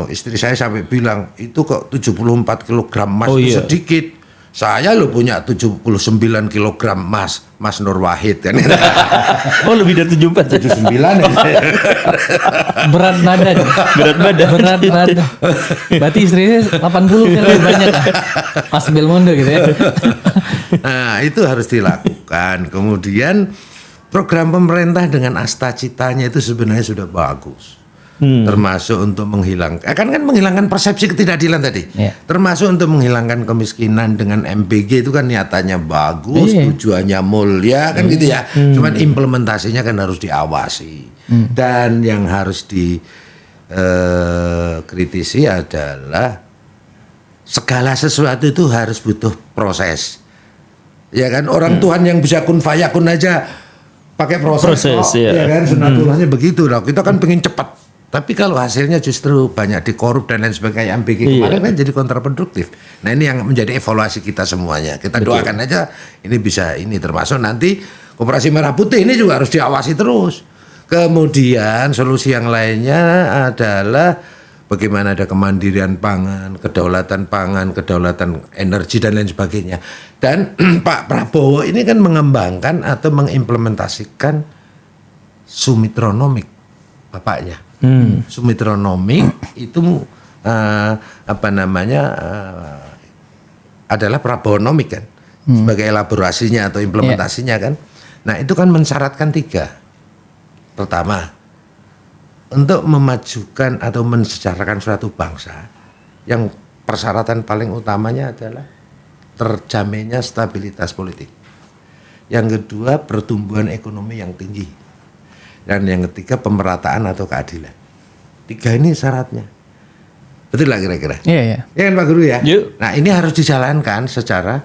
istri saya sampai bilang itu kok 74 kg emas itu sedikit. Saya lo punya 79 kg emas, Mas Nur Wahid kan. oh lebih dari 74. 79 ya. Berat badan. Berat badan. Berarti istrinya 80 kan lebih banyak. Mas Belmondo gitu ya. Nah, itu harus dilakukan. Kemudian program pemerintah dengan asta citanya itu sebenarnya sudah bagus. Termasuk untuk menghilangkan kan menghilangkan persepsi ketidakadilan tadi. Termasuk untuk menghilangkan kemiskinan dengan MBG itu kan niatannya bagus, tujuannya mulia kan gitu ya. Cuman implementasinya kan harus diawasi. Dan yang harus dikritisi adalah segala sesuatu itu harus butuh proses. Ya kan orang Tuhan yang bisa kun fayakun aja pakai proses ya kan sunatullahnya begitu lah. Kita kan pengen cepat. Tapi kalau hasilnya justru banyak dikorup dan lain sebagainya MBG kemarin kan jadi kontraproduktif. Nah ini yang menjadi evaluasi kita semuanya. Kita doakan aja ini bisa ini termasuk nanti Koperasi Merah Putih ini juga harus diawasi terus. Kemudian solusi yang lainnya adalah bagaimana ada kemandirian pangan, kedaulatan energi dan lain sebagainya. Dan Pak Prabowo ini kan mengembangkan atau mengimplementasikan Sumitronomik bapaknya. Sumitronomik itu adalah Prabowonomik kan sebagai elaborasinya atau implementasinya kan. Nah itu kan mensyaratkan 3. Pertama, untuk memajukan atau mensejarahkan suatu bangsa yang persyaratan paling utamanya adalah terjaminnya stabilitas politik. Yang kedua, pertumbuhan ekonomi yang tinggi. Dan yang ketiga, pemerataan atau keadilan. 3 ini syaratnya. Betul lah kira-kira? Iya. Ya kan Pak Guru ya? Yuk. Nah ini harus dijalankan secara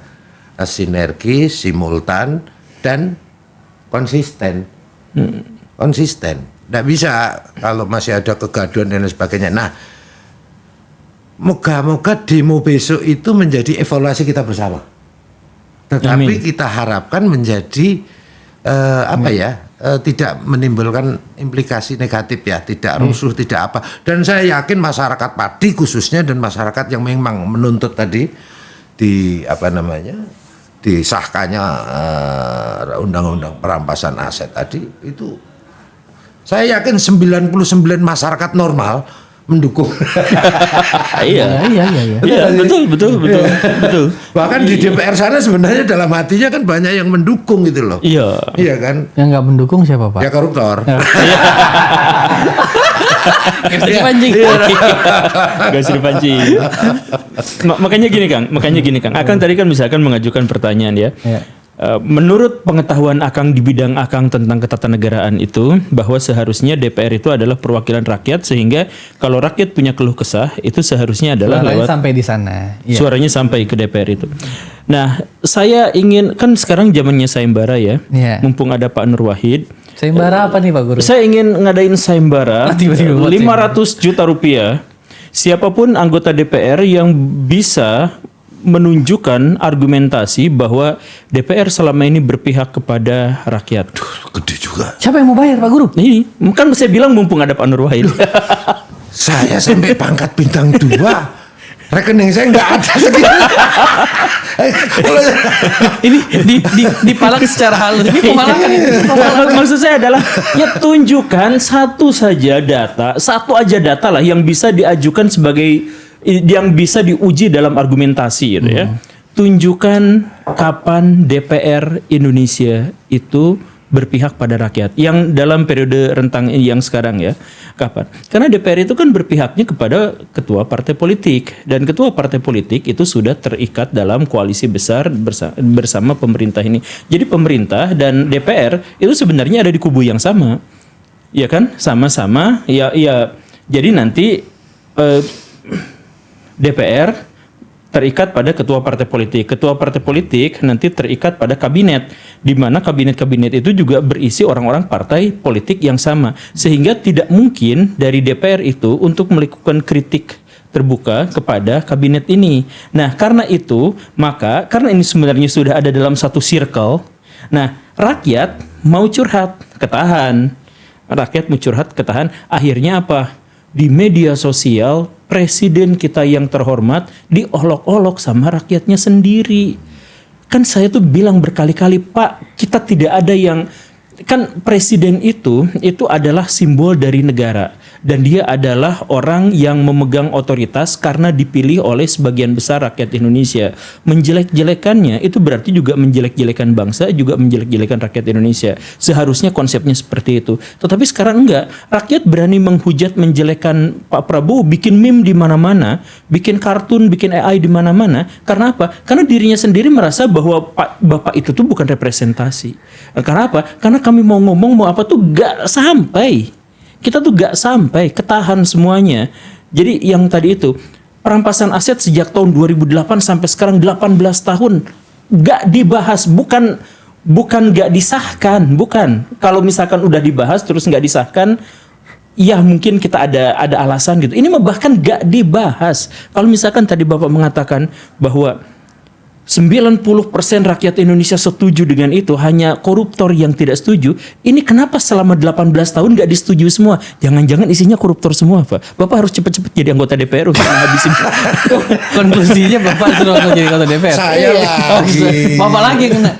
sinergi, simultan, dan konsisten. Konsisten. Tidak bisa kalau masih ada kegaduhan dan lain sebagainya. Nah, moga-moga demo besok itu menjadi evaluasi kita bersama. Tetapi kita harapkan menjadi tidak menimbulkan implikasi negatif ya, tidak rusuh, tidak apa. Dan saya yakin masyarakat Padi khususnya dan masyarakat yang memang menuntut tadi disahkannya undang-undang perampasan aset tadi itu. Saya yakin 99 masyarakat normal mendukung. Iya, betul. Bahkan di DPR sana sebenarnya dalam hatinya kan banyak yang mendukung gitu loh. Iya kan? Yang nggak mendukung siapa Pak? Ya koruptor. Gak usah dipancing. Gak usah dipancing. Makanya gini Kang. Akang tadi kan misalkan mengajukan pertanyaan ya. Menurut pengetahuan Akang di bidang Akang tentang ketatanegaraan itu, bahwa seharusnya DPR itu adalah perwakilan rakyat, sehingga kalau rakyat punya keluh kesah itu seharusnya adalah suaranya lewat sampai di sana. Suaranya sampai ke DPR itu. Nah, saya ingin kan sekarang zamannya sayembara ya. Mumpung ada Pak Nur Wahid. Sayembara apa nih Pak Guru? Saya ingin ngadain sayembara 500 juta rupiah. Siapapun anggota DPR yang bisa menunjukkan argumentasi bahwa DPR selama ini berpihak kepada rakyat. Gede juga. Siapa yang mau bayar Pak Guru? Ini kan saya bilang mumpung ada Pak Nur Wahid. Saya sampai pangkat bintang 2. Rekening saya nggak ada segitu. Ini dipalak secara halus. Ini pemalakan ini. Maksud saya adalah ya tunjukkan satu aja data lah yang bisa diajukan sebagai yang bisa diuji dalam argumentasi gitu ya. Tunjukkan kapan DPR Indonesia itu berpihak pada rakyat yang dalam periode rentang yang sekarang ya. Kapan? Karena DPR itu kan berpihaknya kepada ketua partai politik dan ketua partai politik itu sudah terikat dalam koalisi besar bersama pemerintah ini. Jadi pemerintah dan DPR itu sebenarnya ada di kubu yang sama. Ya kan? Sama-sama ya. Jadi nanti DPR terikat pada ketua partai politik. Ketua partai politik nanti terikat pada kabinet, di mana kabinet-kabinet itu juga berisi orang-orang partai politik yang sama. Sehingga tidak mungkin dari DPR itu untuk melakukan kritik terbuka kepada kabinet ini. Nah, karena itu, karena ini sebenarnya sudah ada dalam satu circle, nah, rakyat mau curhat, ketahan. Rakyat mau curhat, ketahan. Akhirnya apa? Di media sosial, presiden kita yang terhormat diolok-olok sama rakyatnya sendiri. Kan saya tuh bilang berkali-kali, Pak, kita tidak ada yang... Kan presiden itu adalah simbol dari negara. Dan dia adalah orang yang memegang otoritas karena dipilih oleh sebagian besar rakyat Indonesia. Menjelek-jelekannya itu berarti juga menjelek-jelekan bangsa, juga menjelek-jelekan rakyat Indonesia. Seharusnya konsepnya seperti itu. Tetapi sekarang enggak. Rakyat berani menghujat, menjelekan Pak Prabowo, bikin meme di mana-mana, bikin kartun, bikin AI di mana-mana. Karena apa? Karena dirinya sendiri merasa bahwa Bapak itu tuh bukan representasi. Karena apa? Karena kami mau ngomong mau apa tuh gak sampai. Kita tuh gak sampai, ketahan semuanya. Jadi yang tadi itu, perampasan aset sejak tahun 2008 sampai sekarang 18 tahun gak dibahas, bukan gak disahkan, bukan. Kalau misalkan udah dibahas terus gak disahkan, ya mungkin kita ada alasan gitu. Ini mah bahkan gak dibahas. Kalau misalkan tadi Bapak mengatakan bahwa 90% rakyat Indonesia setuju dengan itu, hanya koruptor yang tidak setuju. Ini kenapa selama 18 tahun gak disetujui semua? Jangan-jangan isinya koruptor semua, Pak. Bapak harus cepat-cepat jadi anggota DPR untuk menghabisin. Konklusinya Bapak suruh aku jadi anggota DPR. Saya lagi. Bapak lagi yang kena.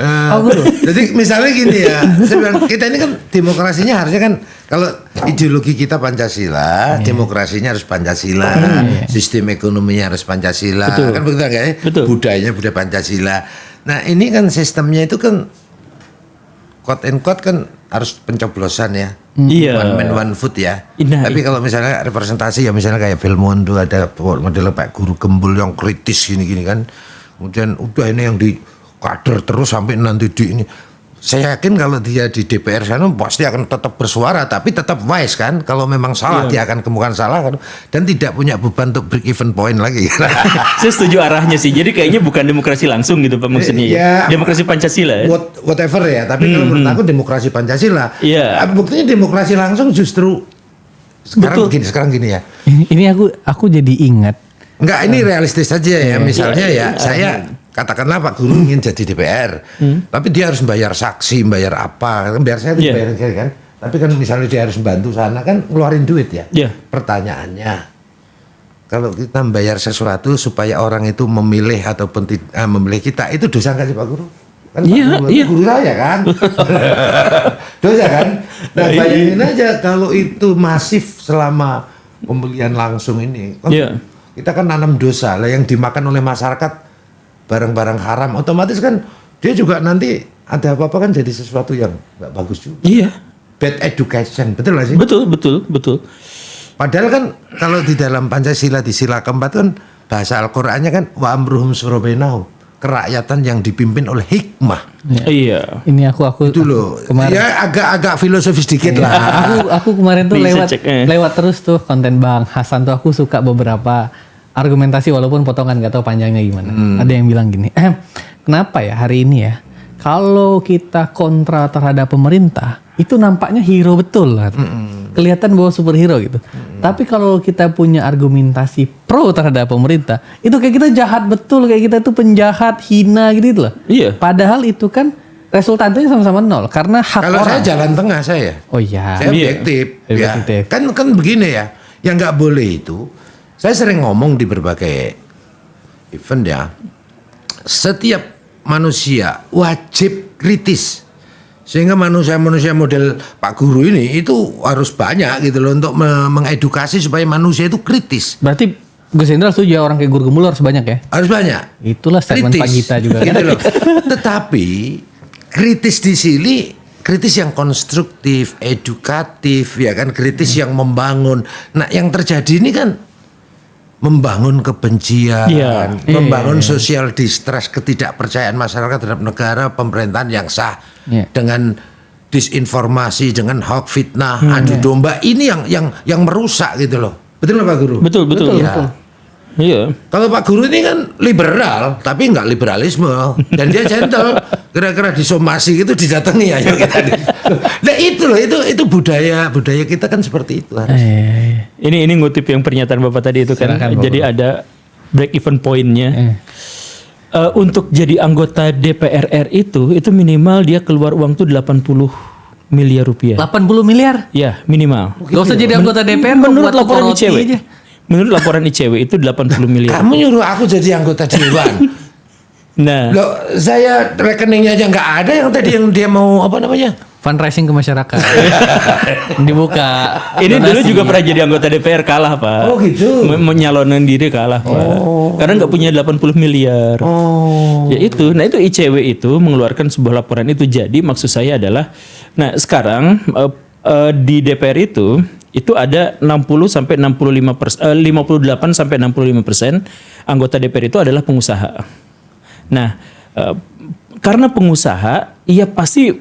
Jadi misalnya gini ya, saya bilang, kita ini kan demokrasinya harusnya kan, kalau ideologi kita Pancasila, demokrasinya harus Pancasila, sistem ekonominya harus Pancasila, betul. Kan begitu enggak ya? Betul. Budayanya budaya Pancasila. Nah ini kan sistemnya itu kan quote and quote kan harus pencoblosan ya, one man one vote ya. Tapi kalau misalnya representasi ya misalnya kayak Belmondo ada model Pak Guru Gembul yang kritis gini-gini kan, kemudian udah ini yang di kader terus sampai nanti di ini. Saya yakin kalau dia di DPR sana pasti akan tetap bersuara, tapi tetap wise kan. Kalau memang salah dia akan kemukakan salah kan, dan tidak punya beban untuk break even point lagi. Saya setuju arahnya sih. Jadi kayaknya bukan demokrasi langsung gitu Pak maksudnya ya. Demokrasi Pancasila. Whatever ya. Tapi kalau menurut aku demokrasi Pancasila. Buktinya demokrasi langsung justru sekarang gini ya. Ini aku jadi ingat. Enggak, ini realistis saja ya. Misalnya ya saya katakanlah Pak Guru ingin jadi DPR, tapi dia harus bayar saksi, bayar apa, biar saya bayar kan. Tapi kan misalnya dia harus membantu sana kan ngeluarin duit ya. Pertanyaannya, kalau kita membayar sesuatu supaya orang itu memilih ataupun memilih kita, itu dosa nggak sih Pak Guru? Kan guru saya kan, dosa kan. Nah bayangin aja kalau itu masif selama pembelian langsung ini, kan kita kan nanam dosa lah yang dimakan oleh masyarakat. Barang-barang haram otomatis kan dia juga nanti ada apa-apa kan jadi sesuatu yang nggak bagus juga. Iya. Bad education, betul nggak sih? Betul. Padahal kan kalau di dalam Pancasila di sila keempat kan bahasa Al-Qur'annya kan wa amruhum syura bainahum, kerakyatan yang dipimpin oleh hikmah. Iya. Ini aku itu loh. Kemarin ya agak filosofis dikit lah. Aku kemarin tuh lewat terus tuh konten Bang Hasan tuh aku suka beberapa argumentasi walaupun potongan gak tahu panjangnya gimana. Ada yang bilang gini, kenapa ya hari ini ya kalau kita kontra terhadap pemerintah itu nampaknya hero betul lah. Kelihatan bahwa superhero gitu. Tapi kalau kita punya argumentasi pro terhadap pemerintah, itu kayak kita jahat betul, kayak kita itu penjahat, hina gitu loh. Iya. Padahal itu kan resultantnya sama-sama nol karena hak Kalau orang. saya jalan tengah saya. Oh iya. Saya objektif. Ya. Objektif. Kan begini ya. Yang nggak boleh itu, saya sering ngomong di berbagai event ya. Setiap manusia wajib kritis. Sehingga manusia-manusia model Pak Guru ini itu harus banyak gitu loh untuk mengedukasi supaya manusia itu kritis. Berarti Gus Hendra setuju ya, orang kayak Guru Gemulo harus banyak ya? Harus banyak. Itulah statement Pak Gita juga. Gitu loh. Tetapi kritis di sini kritis yang konstruktif, edukatif, ya kan, kritis yang membangun. Nah, yang terjadi ini kan membangun kebencian, Iya. membangun social distrust, ketidakpercayaan masyarakat terhadap negara, pemerintahan yang sah, Iya. dengan disinformasi, dengan hoax, fitnah, adu domba. Ini yang merusak gitu loh. Betul nggak Pak Guru? Betul. Ya. Iya. Kalau Pak Guru ini kan liberal, tapi nggak liberalisme, dan dia gentle. Kira-kira disomasi gitu didatangi ayo kita. Nah itu loh, itu budaya kita kan seperti itu harus. Ini ngutip yang pernyataan Bapak tadi itu kan. Silakan, Bapak. Jadi ada break even point-nya. Untuk jadi anggota DPR RI itu minimal dia keluar uang tuh 80 miliar rupiah. 80 miliar? Ya, minimal. Gak usah jadi anggota DPR, Menurut buat laporan roti ICW. aja. Menurut laporan ICW itu 80 miliar. Kamu nyuruh aku jadi anggota dewan. Nah, Loh, saya rekeningnya aja nggak ada yang tadi yang dia mau apa namanya? Fundraising ke masyarakat. Dibuka. ini dulu donasi. juga pernah jadi anggota DPR kalah, Pak. Oh, gitu. Menyalonin diri kalah, Pak. Karena nggak punya 80 miliar. Oh. Ya itu, nah itu ICW itu mengeluarkan sebuah laporan itu. Jadi maksud saya adalah, nah sekarang di DPR itu ada 60 sampai 58 sampai 65% anggota DPR itu adalah pengusaha. Nah, karena pengusaha, ia pasti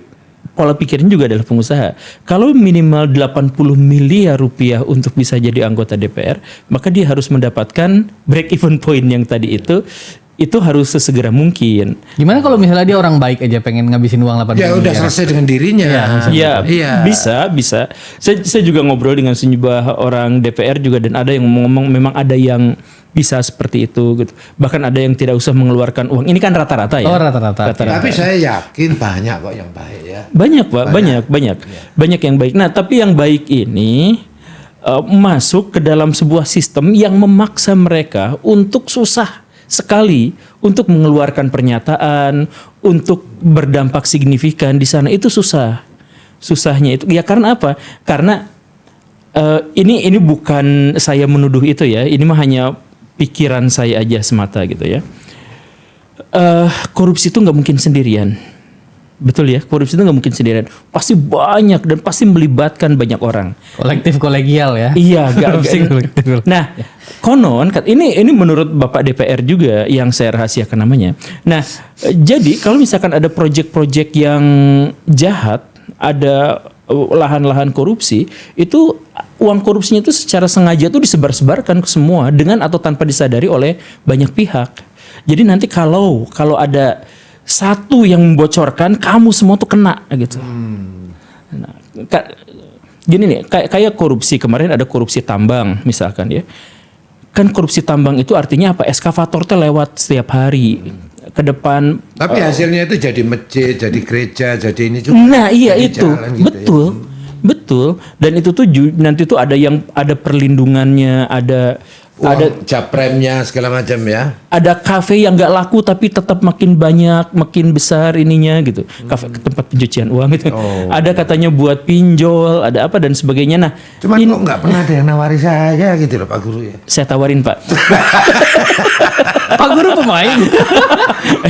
pola pikirnya juga adalah pengusaha. Kalau minimal 80 miliar rupiah untuk bisa jadi anggota DPR, maka dia harus mendapatkan break even point yang tadi itu harus sesegera mungkin. Gimana kalau misalnya dia orang baik aja pengen ngabisin uang 80 Ya miliar? udah selesai dengan dirinya. Ya, Iya. bisa. Saya juga ngobrol dengan sejumlah orang DPR juga, dan ada yang ngomong memang ada yang bisa seperti itu gitu. Bahkan ada yang tidak usah mengeluarkan uang. Ini kan rata-rata ya. Oh, rata-rata. Tapi saya yakin banyak kok yang baik ya. Banyak, Pak, banyak yang baik. Nah, tapi yang baik ini masuk ke dalam sebuah sistem yang memaksa mereka untuk susah sekali untuk mengeluarkan pernyataan, untuk berdampak signifikan di sana, itu susah. Susahnya itu ya karena apa? Karena ini bukan saya menuduh itu ya. Ini mah hanya pikiran saya aja semata gitu ya. Korupsi itu nggak mungkin sendirian. Betul ya, korupsi itu nggak mungkin sendirian. Pasti banyak dan pasti melibatkan banyak orang. Kolektif kolegial ya. Iya, Korupsi kolektif. Nah, konon ini menurut Bapak DPR juga yang saya rahasiakan namanya. Nah, jadi kalau misalkan ada proyek-proyek yang jahat, ada lahan-lahan korupsi, itu uang korupsinya itu secara sengaja tuh disebar-sebarkan ke semua dengan atau tanpa disadari oleh banyak pihak. Jadi nanti kalau ada satu yang membocorkan, kamu semua tuh kena gitu. Nah, gini nih, kayak korupsi kemarin ada korupsi tambang misalkan ya. Kan korupsi tambang itu artinya apa? Eskavator tuh lewat setiap hari ke depan. Tapi hasilnya itu jadi masjid, jadi gereja, jadi ini juga. Nah iya jadi itu jalan gitu betul, betul. Dan itu tuh nanti tuh ada perlindungannya, ada japremnya segala macam ya. ada kafe yang nggak laku tapi tetap makin banyak, makin besar ininya gitu. Kafe tempat pencucian uang gitu. Ada katanya buat pinjol, ada apa dan sebagainya. Nah, Cuman kok nggak pernah ada yang nawari saya gitu loh Pak Guru ya. saya tawarin Pak. Pak Guru pemain.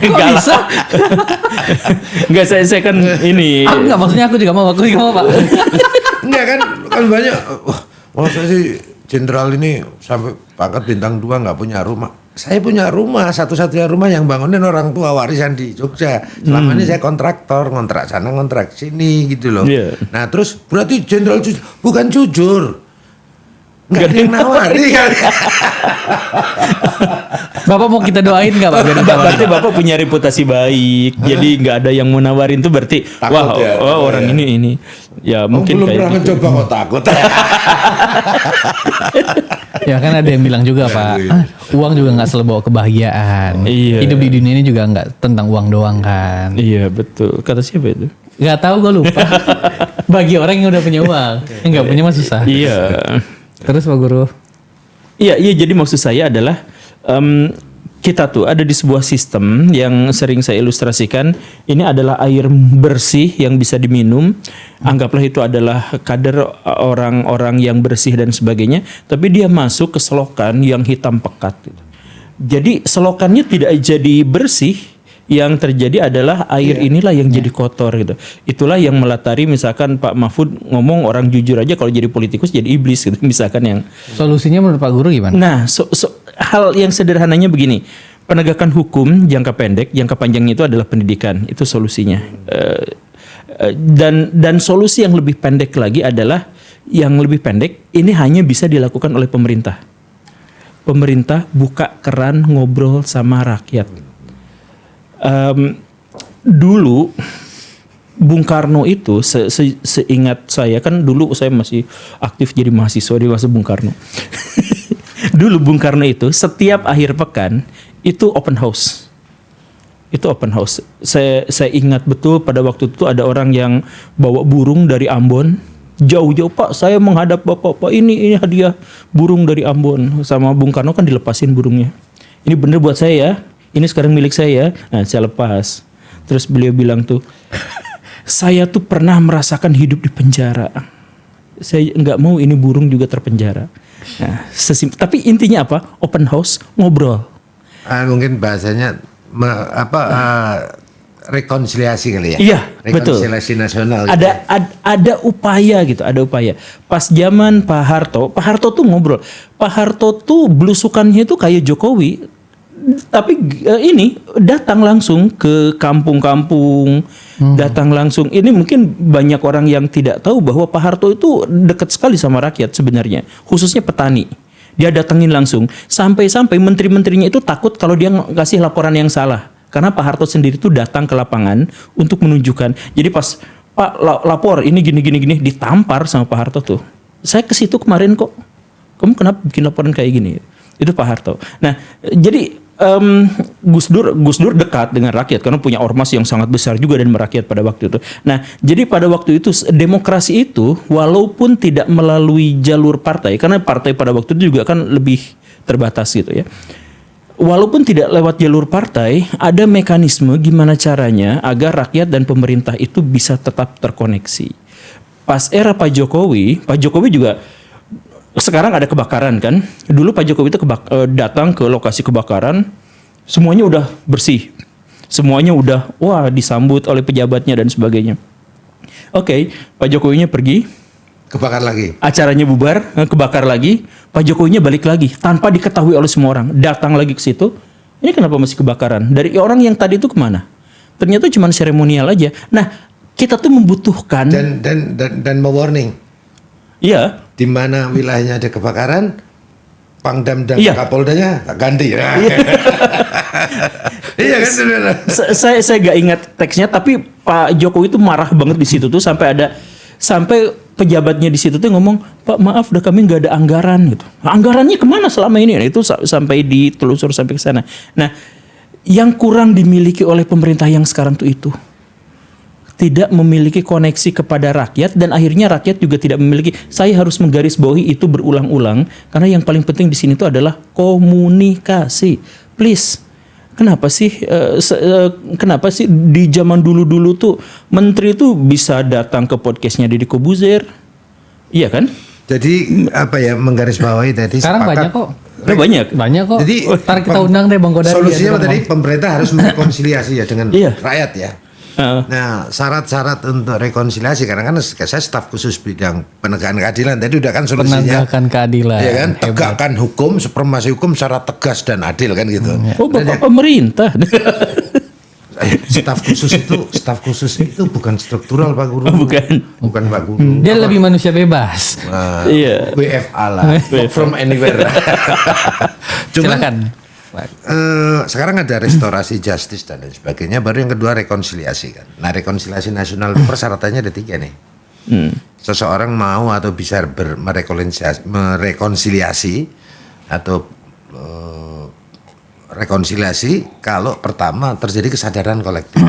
Enggak bisa? Enggak, saya kan ini. Aku enggak, maksudnya aku juga mau Pak. Enggak kan banyak. Wah saya sih jenderal ini sampai pangkat bintang 2 nggak punya rumah. Saya punya rumah, satu-satunya rumah yang bangunin orang tua warisan di Jogja. Selama ini saya kontraktor, ngontrak sana, ngontrak sini gitu loh. Yeah. Nah terus berarti jenderal bukan jujur. Nggak ada yang nawari kali. Bapak mau kita doain nggak Pak? Biar ditawarin? Berarti Bapak punya reputasi baik. Jadi nggak ada yang mau nawarin tuh berarti Takut ya. orang ini. Ya mungkin belum kayak pernah gitu. mencoba kok takut. Ya kan ada yang bilang juga Pak, uang juga nggak selalu bawa kebahagiaan. Iya. Hidup di dunia ini juga nggak tentang uang doang kan. Iya betul. Kata siapa itu? Gak tahu gue lupa. Bagi orang yang udah punya uang, yang nggak punya mah susah. Iya. Terus Pak Guru? Iya, jadi maksud saya adalah kita tuh ada di sebuah sistem yang sering saya ilustrasikan. Ini adalah air bersih yang bisa diminum. Anggaplah itu adalah kadar orang-orang yang bersih dan sebagainya. Tapi dia masuk ke selokan yang hitam pekat. Jadi selokannya tidak jadi bersih. Yang terjadi adalah air inilah yang jadi kotor gitu. Itulah yang melatari misalkan Pak Mahfud ngomong orang jujur aja kalau jadi politikus jadi iblis gitu misalkan yang. Solusinya menurut Pak Guru gimana? Nah, hal yang sederhananya begini. Penegakan hukum jangka pendek, jangka panjangnya itu adalah pendidikan. Itu solusinya. Dan solusi yang lebih pendek lagi adalah yang lebih pendek ini hanya bisa dilakukan oleh pemerintah. Pemerintah buka keran ngobrol sama rakyat. Dulu Bung Karno itu seingat saya kan dulu saya masih aktif jadi mahasiswa di masa Bung Karno. Dulu Bung Karno itu setiap akhir pekan itu open house. Itu open house. Saya ingat betul pada waktu itu ada orang yang bawa burung dari Ambon. Jauh-jauh Pak, saya menghadap Bapak. Pak ini hadiah burung dari Ambon. Sama Bung Karno kan dilepasin burungnya. Ini bener buat saya ya. Ini sekarang milik saya. Nah, saya lepas. Terus beliau bilang tuh, saya tuh pernah merasakan hidup di penjara. Saya nggak mau ini burung juga terpenjara. Nah, tapi intinya apa? Open house, ngobrol. Mungkin bahasanya rekonsiliasi kali ya. Iya, betul. Rekonsiliasi nasional. Ada upaya gitu, ada upaya. Pas zaman Pak Harto tuh ngobrol. Pak Harto tuh belusukannya tuh kayak Jokowi. Tapi ini datang langsung ke kampung-kampung, datang langsung. Ini mungkin banyak orang yang tidak tahu bahwa Pak Harto itu dekat sekali sama rakyat sebenarnya, khususnya petani. Dia datangin langsung, sampai-sampai menteri-menterinya itu takut kalau dia ngasih laporan yang salah. Karena Pak Harto sendiri itu datang ke lapangan untuk menunjukkan. Jadi pas Pak lapor ini gini, ditampar sama Pak Harto tuh. Saya ke situ kemarin kok. Kamu kenapa bikin laporan kayak gini? Itu Pak Harto. Nah, jadi Gus Dur dekat dengan rakyat karena punya ormas yang sangat besar juga dan merakyat pada waktu itu. Nah, jadi pada waktu itu demokrasi itu walaupun tidak melalui jalur partai karena partai pada waktu itu juga kan lebih terbatas gitu ya. Walaupun tidak lewat jalur partai, ada mekanisme gimana caranya agar rakyat dan pemerintah itu bisa tetap terkoneksi. Pas era Pak Jokowi juga sekarang ada kebakaran kan. Dulu Pak Jokowi itu datang ke lokasi kebakaran, semuanya udah bersih. Semuanya udah disambut oleh pejabatnya dan sebagainya. Oke, Pak Jokowinya pergi, Kebakar lagi. acaranya bubar, kebakar lagi, Pak Jokowinya balik lagi tanpa diketahui oleh semua orang. Datang lagi ke situ. Ini kenapa masih kebakaran? Dari orang yang tadi itu kemana? Ternyata cuma seremonial aja. Nah, kita tuh membutuhkan Dan mewarning. Iya. Di mana wilayahnya ada kebakaran, Pangdam dan Iya. Kapoldanya tak ganti. Ya. Iya kan? Saya gak ingat teksnya, tapi Pak Jokowi itu marah banget di situ tuh sampai pejabatnya di situ tuh ngomong, Pak maaf, udah kami nggak ada anggaran gitu. Nah, anggarannya kemana selama ini? Nah, itu sampai ditelusur sampai ke sana. Nah, yang kurang dimiliki oleh pemerintah yang sekarang tuh itu tidak memiliki koneksi kepada rakyat dan akhirnya rakyat juga tidak memiliki. Saya harus menggarisbawahi itu berulang-ulang karena yang paling penting di sini itu adalah komunikasi. Please, kenapa sih di zaman dulu tuh menteri tuh bisa datang ke podcastnya Deddy Kobuzer, iya kan? Jadi menggarisbawahi tadi Sekarang banyak kok. Banyak kok. Jadi ntar kita undang deh Bang Godari. Solusinya tadi pemerintah harus merekonsiliasi ya dengan Iya. rakyat ya. Nah, syarat-syarat untuk rekonsiliasi karena kan saya staf khusus bidang penegakan keadilan tadi udah kan solusinya. Penegakan keadilan. Ya kan, Hebat. tegakkan hukum, supremasi hukum secara tegas dan adil kan gitu. Oh, Bapak pemerintah. Staf khusus itu bukan struktural Pak Guru. Bukan Pak Guru. Dia lebih manusia bebas. Iya. WFA lah. Work from anywhere. Silakan. Sekarang ada restorasi justice dan lain sebagainya. Baru yang kedua rekonsiliasi kan. Nah rekonsiliasi nasional itu persyaratannya ada 3 nih. Seseorang mau atau bisa merekonsiliasi atau rekonsiliasi kalau pertama terjadi kesadaran kolektif.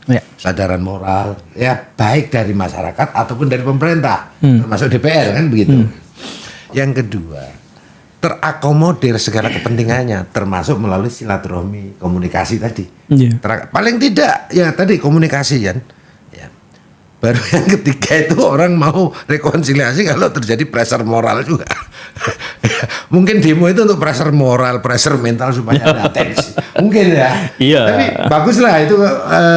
Ya. Kesadaran moral ya baik dari masyarakat ataupun dari pemerintah termasuk DPR kan begitu. Yang kedua terakomodir segala kepentingannya termasuk melalui silaturahmi komunikasi tadi. Paling tidak ya tadi komunikasi kan. Ya. Baru yang ketiga itu orang mau rekonsiliasi kalau terjadi pressure moral juga. Mungkin demo itu untuk pressure moral, pressure mental supaya ada atensi. Mungkin ya. Iya. Tapi baguslah itu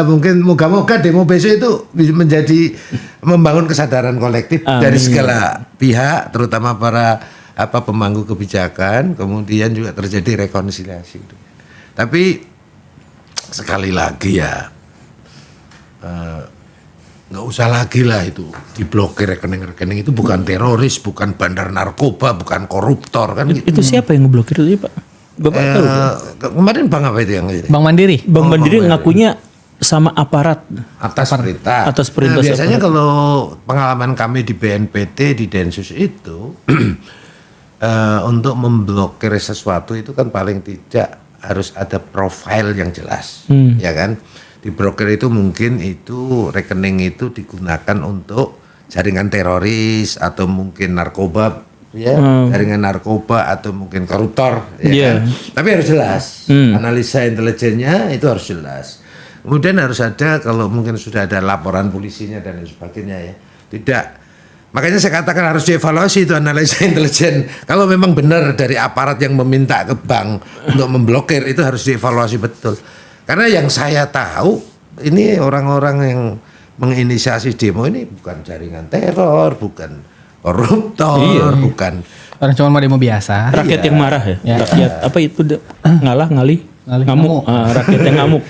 mungkin moga-moga demo besok itu bisa menjadi membangun kesadaran kolektif dari segala pihak, terutama para pemangku kebijakan, kemudian juga terjadi rekonsiliasi. Tapi sekali lagi ya nggak usah lagi lah itu diblokir rekening-rekening itu bukan teroris, bukan bandar narkoba, bukan koruptor kan gitu. Itu siapa yang ngeblokir itu Pak? Bapak tahu? Kemarin Bang apa itu yang Bang Mandiri. Bang Mandiri ngakunya sama aparat atas perintah. Atas perintah. Biasanya kalau pengalaman kami di BNPT di Densus itu untuk memblokir sesuatu itu kan paling tidak harus ada profil yang jelas, ya kan? Di broker itu mungkin itu rekening itu digunakan untuk jaringan teroris atau mungkin narkoba, ya, jaringan narkoba atau mungkin koruptor, ya kan? Tapi harus jelas, analisa intelijennya itu harus jelas. Kemudian harus ada kalau mungkin sudah ada laporan polisinya dan lain sebagainya ya, tidak. Makanya saya katakan harus dievaluasi itu analisa intelijen. Kalau memang benar dari aparat yang meminta ke bank untuk memblokir itu harus dievaluasi betul. Karena yang saya tahu ini orang-orang yang menginisiasi demo ini bukan jaringan teror, bukan koruptor, bukan orang cuma mau demo biasa. Rakyat yang marah ya. Rakyat apa itu ngalah ngalih ngamuk. Rakyat yang ngamuk.